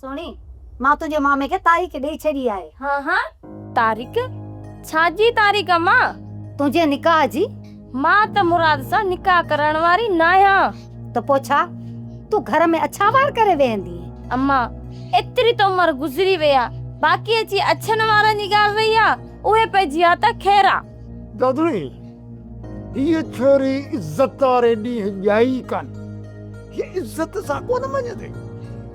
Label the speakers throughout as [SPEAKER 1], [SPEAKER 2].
[SPEAKER 1] सुणी मां तुझे मामे के तारीख ॾेई छॾी आहे।
[SPEAKER 2] हाँ तारीख छाजी तारीख मां?
[SPEAKER 1] तुझे निकाह जी।
[SPEAKER 2] मां त मुराद सां निकाह करण वारी न आहियां।
[SPEAKER 1] तो पो छा तू घर में अच्छा वार करे वेंदी?
[SPEAKER 2] अम्मा एतरी तो उम्र गुजरी वया, बाकी अची अछन वारन जी ॻाल्हि रही आ, उहे पइजिया त खैरा।
[SPEAKER 3] दादरी ये छोरी इज्जत वारे ॾींहुं ॼाई कान, ये इज्जत सां कोन मञंदी।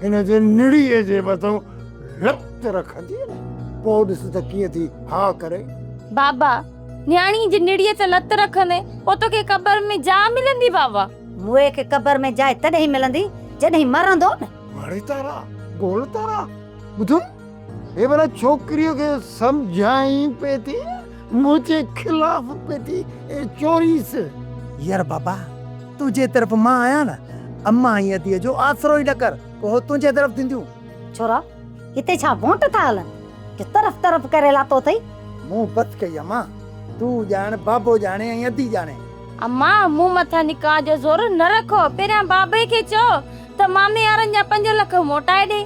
[SPEAKER 3] हिन जे निड़ीअ जे मथां लत रखंदी न, पोइ ॾिस त कीअं थी हा करे।
[SPEAKER 2] बाबा न्याणी जी निड़ीअ ते लत रखंदे पोइ तोखे क़बर में जा मिलंदी बाबा।
[SPEAKER 1] मुए के क़बर में जाइ तॾहिं मिलंदी जॾहिं मरंदो न।
[SPEAKER 3] मारे तारा गोल तारा ॿुधो, हे भला छोकिरीअ खे सम्झाई पे थी, मुझे खिलाफ पे थी चोरी से।
[SPEAKER 4] यार बाबा तुझे तरफ मां आया ना, अम्मा हीअं थी जो आसरो ई न कर, पोइ तुंहिंजे तरफ थींदियूं।
[SPEAKER 1] छोरा हिते छा वोट था हलन जो तरफ तरफ करे लातो अथई?
[SPEAKER 4] मूं बस कई अम्मा, तू ॼाण, बाबो ॼाणे ऐं अदी ॼाणे।
[SPEAKER 2] अम्मा मूं मथां निकाह जो ज़ोर न रखो। पहिरियां बाबे खे चओ त मामे वारनि जा 5 लख मोटाए ॾे,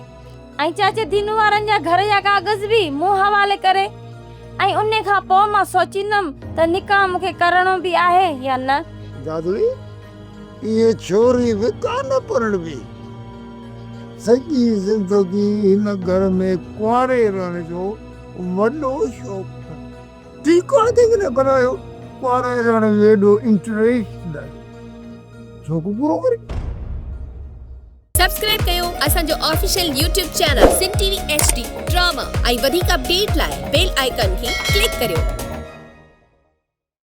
[SPEAKER 2] ऐं चाचे दीनू वारनि जा घर जा कागज़ बि मूं हवाले करे, ऐं उन खां पोइ मां सोचींदमि त निकाह मूंखे करणो बि आहे या न।
[SPEAKER 3] दादरी ये छोरी भी कान पढ़ी, सॼी ज़िंदगी हिन घर में कुंवारे रहण जो वॾो शौक़ु। ठीकु आहे कि न बनायो कुंवारे रहण में एॾो इंटरेस्ट न, शौक़ु पूरो करे।
[SPEAKER 5] सब्सक्राइब कयो असांजो ऑफिशियल YouTube चैनल सिन टीवी HD ड्रामा ऐं वधीक अपडेट लाइ बेल आइकन खे क्लिक करियो।